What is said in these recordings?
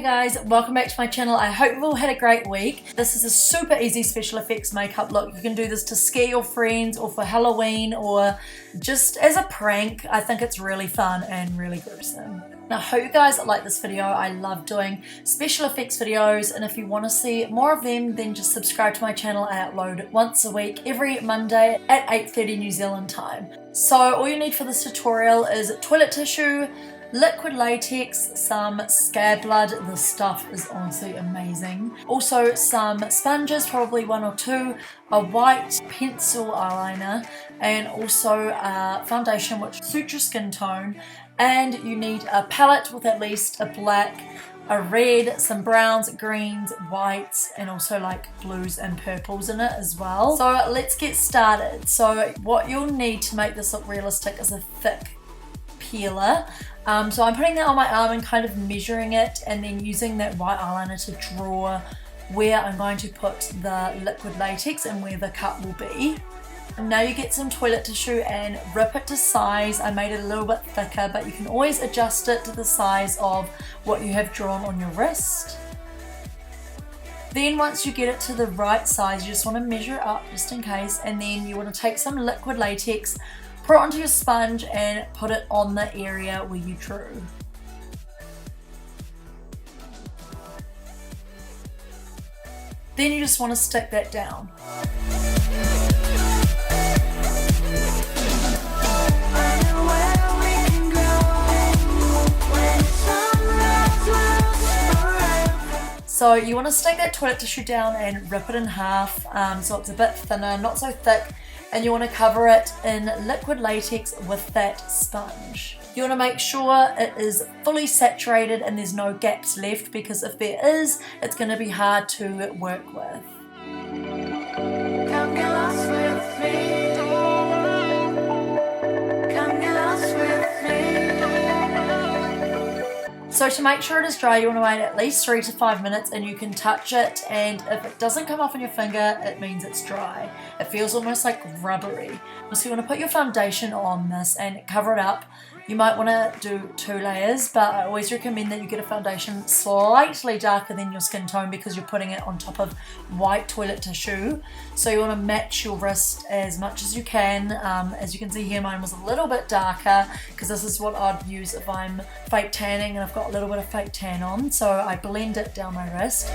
guys, welcome back to my channel. I hope you've all had a great week. This is a super easy special effects makeup look. You can do this to scare your friends or for Halloween or just as a prank. I think it's really fun and really gruesome. Now, I hope you guys like this video. I love doing special effects videos, and if you want to see more of them, then just subscribe to my channel. I upload once a week, every Monday at 8:30 New Zealand time. So all you need for this tutorial is toilet tissue, liquid latex, some scab blood. This stuff is honestly amazing. Also some sponges, probably one or two, a white pencil eyeliner, and also a foundation which suits your skin tone. And you need a palette with at least a black, a red, some browns, greens, whites, and also like blues and purples in it as well. So let's get started. So what you'll need to make this look realistic is a thick peeler. So I'm putting that on my arm and kind of measuring it, and then using that white eyeliner to draw where I'm going to put the liquid latex and where the cut will be. And now you get some toilet tissue and rip it to size. I made it a little bit thicker, but you can always adjust it to the size of what you have drawn on your wrist. Then once you get it to the right size, you just want to measure it up just in case, and then you want to take some liquid latex, put it onto your sponge and put it on the area where you drew. Then you just want to stick that down. So you want to stick that toilet tissue down and rip it in half so it's a bit thinner, not so thick, and you want to cover it in liquid latex with that sponge. You want to make sure it is fully saturated and there's no gaps left, because if there is, it's going to be hard to work with. Come get lost with me. Come get lost with me. So to make sure it is dry, you want to wait at least 3 to 5 minutes, and you can touch it, and if it doesn't come off on your finger, it means it's dry. It feels almost like rubbery. So you want to put your foundation on this and cover it up. You might want to do 2 layers, but I always recommend that you get a foundation slightly darker than your skin tone, because you're putting it on top of white toilet tissue. So you want to match your wrist as much as you can. As you can see here, mine was a little bit darker, because this is what I'd use if I'm fake tanning and I've got a little bit of fake tan on. So I blend it down my wrist.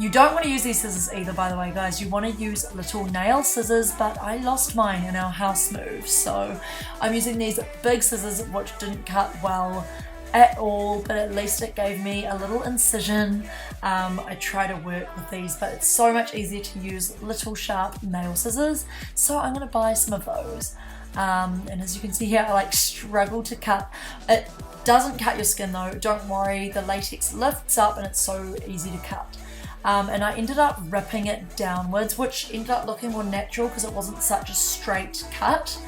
You don't want to use these scissors either, by the way, guys. You want to use little nail scissors, but I lost mine in our house move. So I'm using these big scissors, which didn't cut well at all, but at least it gave me a little incision. I try to work with these, but it's so much easier to use little sharp nail scissors. So I'm going to buy some of those. And as you can see here, I like struggle to cut. It doesn't cut your skin though, don't worry. The latex lifts up and it's so easy to cut. And I ended up ripping it downwards, which ended up looking more natural because it wasn't such a straight cut.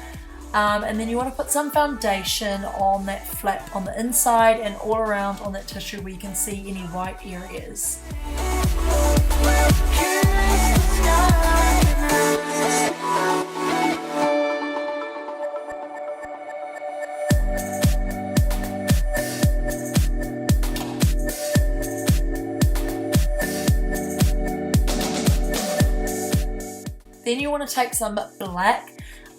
And then you want to put some foundation on that flap on the inside and all around on that tissue where you can see any white areas. Then you want to take some black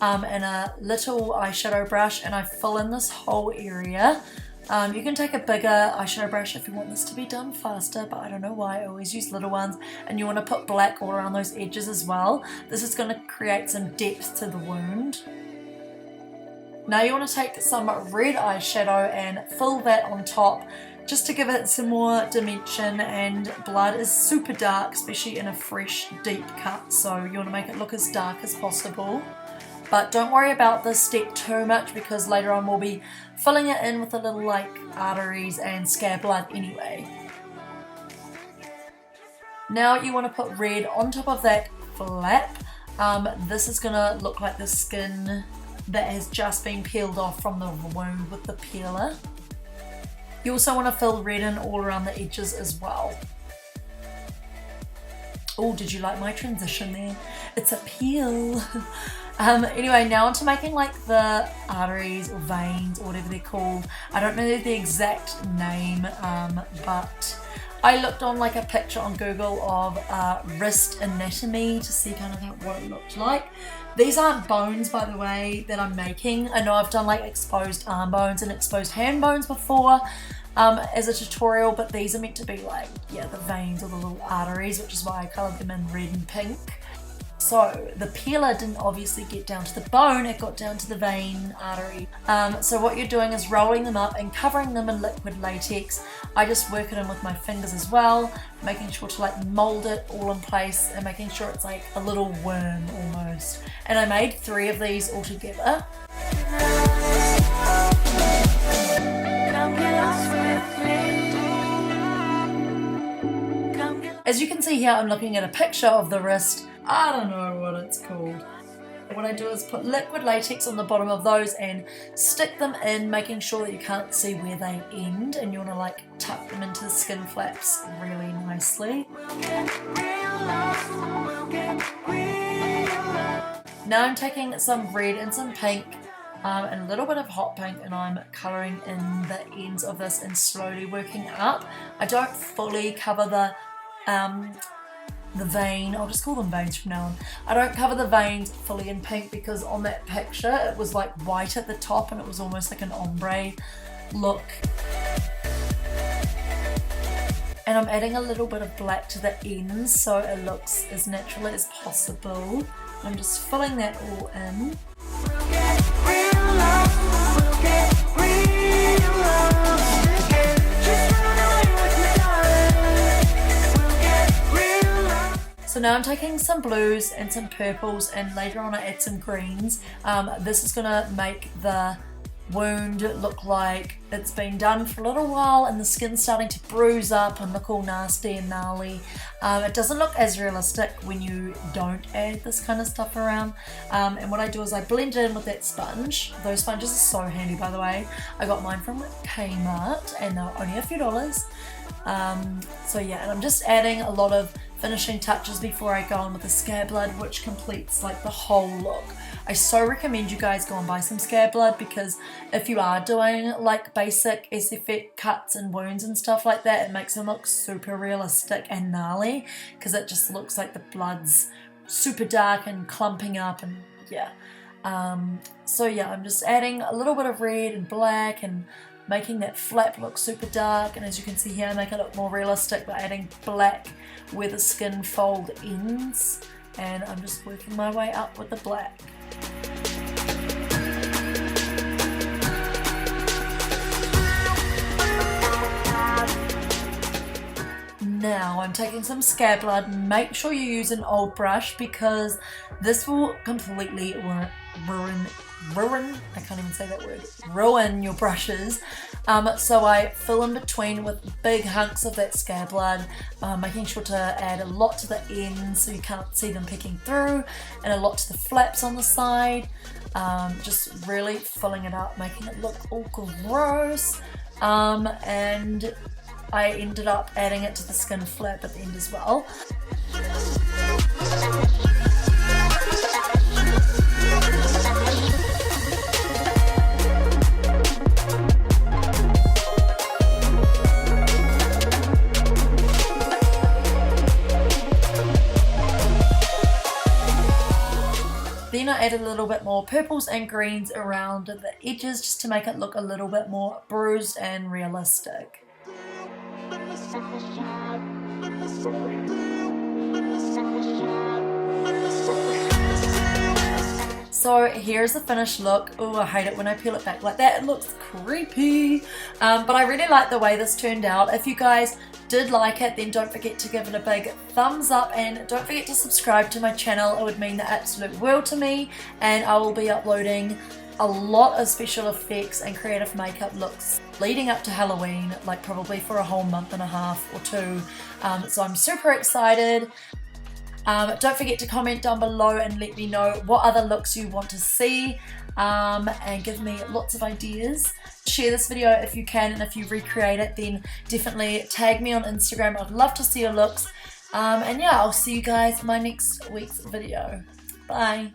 and a little eyeshadow brush, and I fill in this whole area. You can take a bigger eyeshadow brush if you want this to be done faster, but I don't know why, I always use little ones. And you want to put black all around those edges as well. This is going to create some depth to the wound. Now you want to take some red eyeshadow and fill that on top, just to give it some more dimension. And blood is super dark, especially in a fresh deep cut, so you want to make it look as dark as possible. But don't worry about this step too much, because later on we'll be filling it in with the little like arteries and scab blood anyway. Now you want to put red on top of that flap. This is going to look like the skin that has just been peeled off from the wound with the peeler. You also want to fill red in all around the edges as well. Oh, did you like my transition there? It's a peel. Anyway, now onto making like the arteries or veins or whatever they're called. I don't know the exact name, but I looked on like a picture on Google of wrist anatomy to see kind of what it looked like. These aren't bones, by the way, that I'm making. I know I've done like exposed arm bones and exposed hand bones before as a tutorial, but these are meant to be like, yeah, the veins or the little arteries, which is why I coloured them in red and pink. So the peeler didn't obviously get down to the bone, it got down to the vein artery. So what you're doing is rolling them up and covering them in liquid latex. I just work it in with my fingers as well, making sure to like mold it all in place and making sure it's like a little worm almost. And I made 3 of these all together. As you can see here, I'm looking at a picture of the wrist. I don't know what it's called. What I do is put liquid latex on the bottom of those and stick them in, making sure that you can't see where they end, and you want to like tuck them into the skin flaps really nicely. Now I'm taking some red and some pink and a little bit of hot pink, and I'm colouring in the ends of this and slowly working up. I don't fully cover the vein, I'll just call them veins from now on. I don't cover the veins fully in pink because on that picture it was like white at the top and it was almost like an ombre look. And I'm adding a little bit of black to the ends so it looks as natural as possible. I'm just filling that all in. So now I'm taking some blues and some purples, and later on I add some greens. This is going to make the wound look like it's been done for a little while and the skin's starting to bruise up and look all nasty and gnarly. It doesn't look as realistic when you don't add this kind of stuff around. And what I do is I blend it in with that sponge. Those sponges are so handy, by the way. I got mine from Kmart and they're only a few dollars. So yeah, and I'm just adding a lot of finishing touches before I go on with the scare blood, which completes like the whole look. I so recommend you guys go and buy some scare blood, because if you are doing like basic SFX cuts and wounds and stuff like that, it makes them look super realistic and gnarly, because it just looks like the blood's super dark and clumping up, and yeah. So yeah, I'm just adding a little bit of red and black and making that flap look super dark, and as you can see here, I make it look more realistic by adding black where the skin fold ends, and I'm just working my way up with the black. Now I'm taking some scare blood. Make sure you use an old brush, because this will completely ruin, I can't even say that word, ruin your brushes. So I fill in between with big hunks of that scare blood, making sure to add a lot to the ends so you can't see them picking through, and a lot to the flaps on the side. Just really filling it up, making it look all gross. And I ended up adding it to the skin flap at the end as well. Then I added a little bit more purples and greens around the edges just to make it look a little bit more bruised and realistic. So here's the finished look. Oh, I hate it when I peel it back like that. It looks creepy. But I really like the way this turned out. If you guys did like it, then don't forget to give it a big thumbs up, and don't forget to subscribe to my channel. It would mean the absolute world to me, and I will be uploading a lot of special effects and creative makeup looks leading up to Halloween, like probably for a whole month and a half or 2. So I'm super excited. Don't forget to comment down below and let me know what other looks you want to see, and give me lots of ideas. Share this video if you can, and if you recreate it, then definitely tag me on Instagram. I'd love to see your looks. And yeah, I'll see you guys in my next week's video. Bye.